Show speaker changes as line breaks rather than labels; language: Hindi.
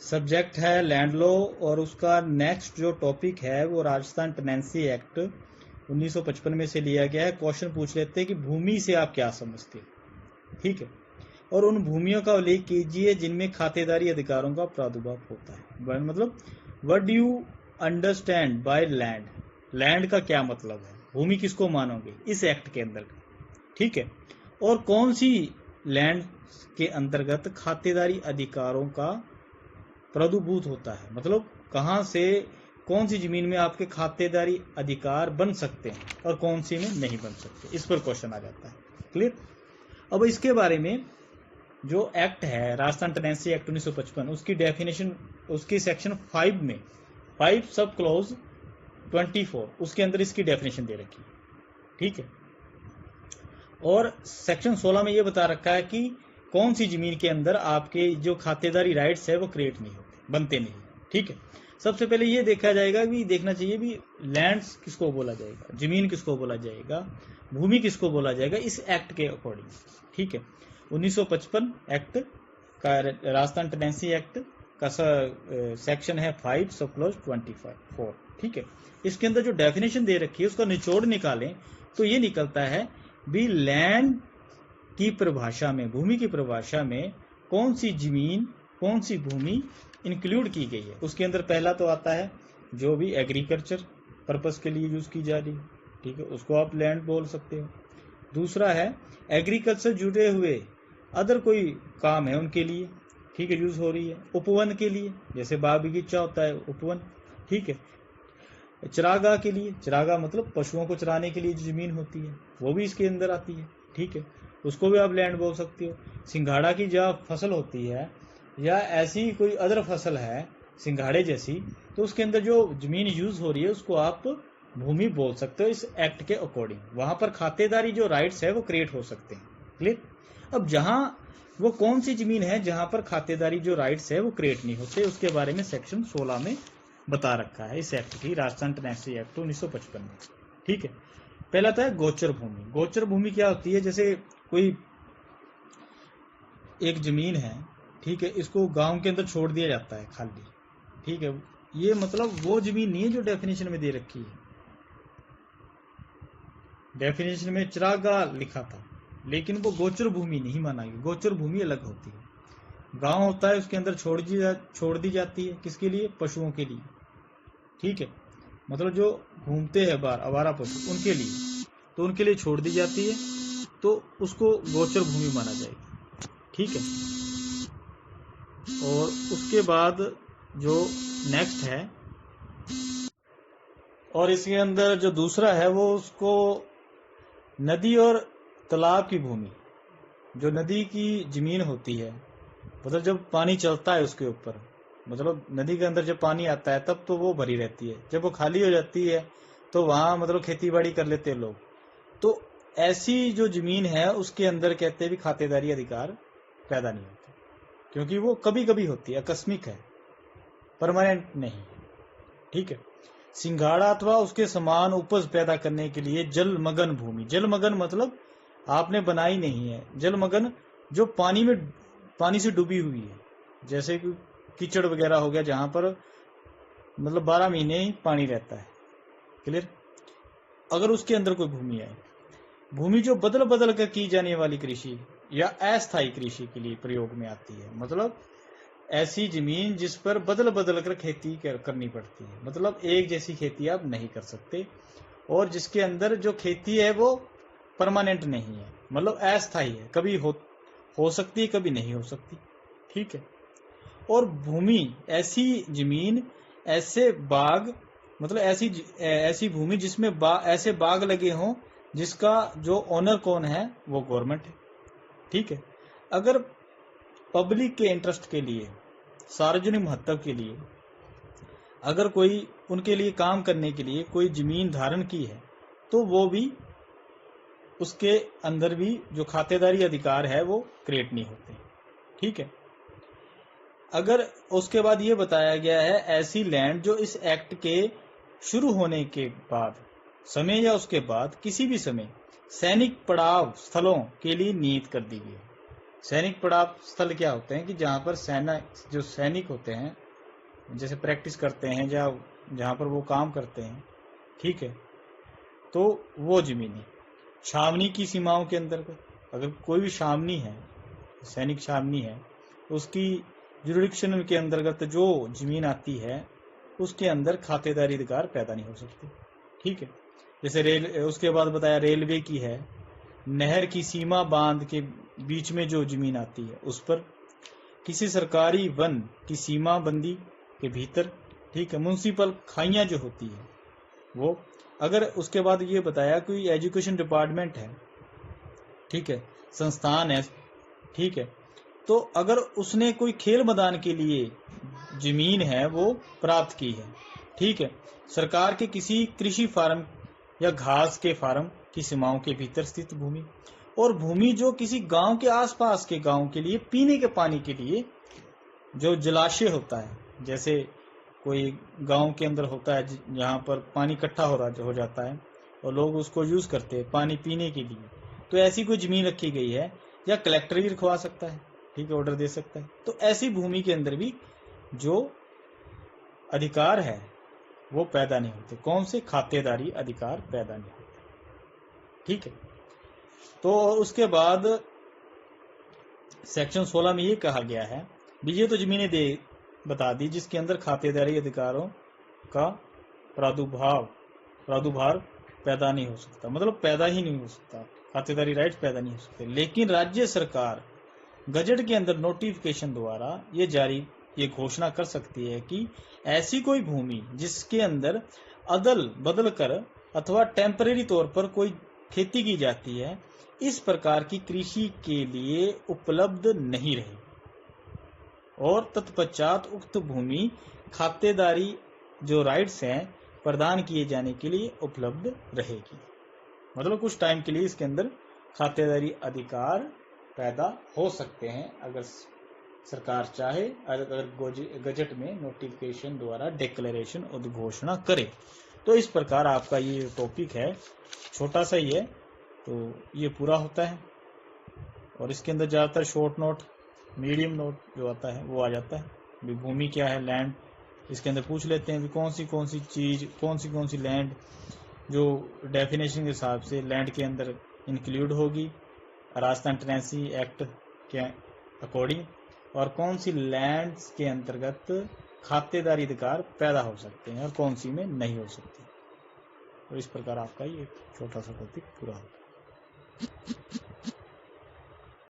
सब्जेक्ट है लैंड लॉ और उसका नेक्स्ट जो टॉपिक है वो राजस्थान टेनेंसी एक्ट 1955 में से लिया गया है। क्वेश्चन पूछ लेते हैं कि भूमि से आप क्या समझते हैं, ठीक है, और उन भूमियों का उल्लेख कीजिए जिनमें खातेदारी अधिकारों का प्रादुर्भाव होता है। मतलब what do you understand by land, land का क्या मतलब है, भूमि किसको मानोगे इस एक्ट के अंदर, ठीक है, और कौन सी लैंड के अंतर्गत खातेदारी अधिकारों का प्रादुर्भूत होता है, मतलब कहां से कौन सी जमीन में आपके खातेदारी अधिकार बन सकते हैं और कौन सी में नहीं बन सकते, इस पर क्वेश्चन आ जाता है। क्लियर। अब इसके बारे में जो एक्ट है राजस्थान टेनेंसी एक्ट 1955 उसकी डेफिनेशन उसकी सेक्शन 5 में 5 सब क्लोज 24 उसके अंदर इसकी डेफिनेशन दे रखी है, ठीक है, और सेक्शन 16 में ये बता रखा है कि कौन सी जमीन के अंदर आपके जो खातेदारी राइट्स है वो क्रिएट नहीं होते, बनते नहीं, ठीक है। सबसे पहले ये देखा जाएगा भी देखना चाहिए भी लैंड्स किसको बोला जाएगा, जमीन किसको बोला जाएगा, भूमि किसको बोला जाएगा इस एक्ट के अकॉर्डिंग, ठीक है। 1955 एक्ट का राजस्थान टेनेंसी एक्ट का सेक्शन है 5 सब क्लोज 24, ठीक है। इसके अंदर जो डेफिनेशन दे रखी है उसका निचोड़ निकालें तो ये निकलता है भी लैंड की परिभाषा में, भूमि की परिभाषा में कौन सी जमीन कौन सी भूमि इंक्लूड की गई है। उसके अंदर पहला तो आता है जो भी एग्रीकल्चर पर्पस के लिए यूज की जा रही है, ठीक है, उसको आप लैंड बोल सकते हो। दूसरा है एग्रीकल्चर जुड़े हुए अदर कोई काम है उनके लिए, ठीक है, यूज हो रही है। उपवन के लिए जैसे बाग बगीचा होता है उपवन, ठीक है। चरागाह के लिए, चरागाह मतलब पशुओं को चराने के लिए जो जमीन होती है वो भी इसके अंदर आती है, ठीक है, उसको भी आप लैंड बोल सकते हो। सिंघाड़ा की जब फसल होती है या ऐसी कोई अदर फसल है सिंघाड़े जैसी तो उसके अंदर जो जमीन यूज हो रही है उसको आप भूमि बोल सकते हो इस एक्ट के अकॉर्डिंग। वहां पर खातेदारी जो राइट्स है वो क्रिएट हो सकते हैं। क्लियर। अब जहां वो कौन सी जमीन है जहां पर खातेदारी जो राइट्स है वो क्रिएट नहीं होते उसके बारे में सेक्शन 16 में बता रखा है इस एक्ट की, राजस्थान टेनेंसी एक्ट 1955 में, ठीक है। पहला था गोचर भूमि। गोचर भूमि क्या होती है, जैसे कोई एक जमीन है, ठीक है, इसको गांव के अंदर छोड़ दिया जाता है खाली, ठीक है, ये मतलब वो जमीन नहीं है जो डेफिनेशन में दे रखी है। डेफिनेशन में चरागाह लिखा था लेकिन वो गोचर भूमि नहीं माना गया, गोचर भूमि अलग होती है। गांव होता है उसके अंदर छोड़ दी जाती है, किसके लिए, पशुओं के लिए, ठीक है, मतलब जो घूमते हैं बाहर आवारा पशु उनके लिए, तो उनके लिए छोड़ दी जाती है तो उसको गोचर भूमि माना जाएगा, ठीक है। और उसके बाद जो नेक्स्ट है और इसके अंदर जो दूसरा है वो उसको नदी और तालाब की भूमि, जो नदी की जमीन होती है, मतलब जब पानी चलता है उसके ऊपर, मतलब नदी के अंदर जब पानी आता है तब तो वो भरी रहती है, जब वो खाली हो जाती है तो वहां मतलब खेती बाड़ी कर लेते हैं लोग, तो ऐसी जो जमीन है उसके अंदर कहते हैं भी खातेदारी अधिकार पैदा नहीं होता, क्योंकि वो कभी कभी होती है, आकस्मिक है, परमानेंट नहीं, ठीक है। सिंघाड़ा अथवा उसके समान उपज पैदा करने के लिए जलमग्न भूमि, जलमग्न मतलब आपने बनाई नहीं है, जलमग्न जो पानी से डूबी हुई है, जैसे कि कीचड़ वगैरह हो गया जहां पर मतलब 12 महीने ही पानी रहता है। क्लियर। अगर उसके अंदर कोई भूमि है, भूमि जो बदल बदल कर की जाने वाली कृषि या अस्थायी कृषि के लिए प्रयोग में आती है, मतलब ऐसी जमीन जिस पर बदल बदल कर खेती करनी पड़ती है, मतलब एक जैसी खेती आप नहीं कर सकते, और जिसके अंदर जो खेती है वो परमानेंट नहीं है, मतलब अस्थायी है, कभी हो सकती है कभी नहीं हो सकती, ठीक है। और भूमि ऐसी जमीन, ऐसे बाग, मतलब ऐसी भूमि जिसमें ऐसे बाग लगे हों जिसका जो ओनर कौन है वो गवर्नमेंट है, ठीक है। अगर पब्लिक के इंटरेस्ट के लिए, सार्वजनिक महत्व के लिए अगर कोई उनके लिए काम करने के लिए कोई जमीन धारण की है तो वो भी उसके अंदर भी जो खातेदारी अधिकार है वो क्रिएट नहीं होते, ठीक है। अगर उसके बाद ये बताया गया है ऐसी लैंड जो इस एक्ट के शुरू होने के बाद समय या उसके बाद किसी भी समय सैनिक पड़ाव स्थलों के लिए नियत कर दी गई है, सैनिक पड़ाव स्थल क्या होते हैं कि जहां पर सेना जो सैनिक होते हैं जैसे प्रैक्टिस करते हैं या जहां पर वो काम करते हैं, ठीक है, तो वो जमीनें छावनी की सीमाओं के अंतर्गत अगर कोई भी छावनी है, सैनिक छावनी है, उसकी जुरिडिक्शन के अंतर्गत जो जमीन आती है उसके अंदर खातेदारी अधिकार पैदा नहीं हो सकते, ठीक है। जैसे रेल, उसके बाद बताया रेलवे की है, नहर की सीमा बांध के बीच में जो जमीन आती है उस पर, किसी सरकारी वन की सीमा बंदी के भीतर, ठीक है, म्युनिसिपल खाइयां जो होती है वो। अगर उसके बाद ये बताया कोई एजुकेशन डिपार्टमेंट है, ठीक है, संस्थान है, ठीक है, तो अगर उसने कोई खेल मैदान के लिए जमीन है वो प्राप्त की है, ठीक है, सरकार के किसी कृषि फार्म या घास के फार्म की सीमाओं के भीतर स्थित भूमि, और भूमि जो किसी गांव के आसपास के गांव के लिए पीने के पानी के लिए जो जलाशय होता है, जैसे कोई गांव के अंदर होता है जहां पर पानी इकट्ठा हो जाता है और लोग उसको यूज करते हैं पानी पीने के लिए, तो ऐसी कोई जमीन रखी गई है, या कलेक्टर भी रखवा सकता है, ठीक है, ऑर्डर दे सकता है, तो ऐसी भूमि के अंदर भी जो अधिकार है वो पैदा नहीं होते। कौन से? खातेदारी अधिकार पैदा नहीं होते, ठीक है। तो उसके बाद सेक्शन 16 में ये कहा गया है, ये तो जमीनें बता दी जिसके अंदर खातेदारी अधिकारों का प्रादुर्भाव पैदा नहीं हो सकता, मतलब पैदा ही नहीं हो सकता, खातेदारी राइट्स पैदा नहीं हो सकते। लेकिन राज्य सरकार गजट के अंदर नोटिफिकेशन द्वारा ये घोषणा कर सकती है कि ऐसी कोई भूमि जिसके अंदर अदल बदल कर अथवा टेम्परेरी तौर पर कोई खेती की जाती है, इस प्रकार की कृषि के लिए उपलब्ध नहीं रहे, और तत्पश्चात उक्त भूमि खातेदारी जो राइट्स हैं प्रदान किए जाने के लिए उपलब्ध रहेगी। मतलब कुछ टाइम के लिए इसके अंदर खातेदारी अधिकार पैदा हो सकते हैं अगर सरकार चाहे, अगर गजट में नोटिफिकेशन द्वारा डिक्लेरेशन उद्घोषणा करे। तो इस प्रकार आपका ये टॉपिक है, छोटा सा ही है, तो ये पूरा होता है, और इसके अंदर ज्यादातर शॉर्ट नोट, मीडियम नोट जो आता है वो आ जाता है। भूमि क्या है, लैंड, इसके अंदर पूछ लेते हैं कि कौन सी चीज, कौन सी लैंड जो डेफिनेशन के हिसाब से लैंड के अंदर इंक्लूड होगी राजस्थान टेनेंसी एक्ट के अकॉर्डिंग, और कौन सी लैंड्स के अंतर्गत खातेदारी अधिकार पैदा हो सकते हैं और कौन सी में नहीं हो सकती। तो इस प्रकार आपका ये छोटा सा टॉपिक पूरा होता है।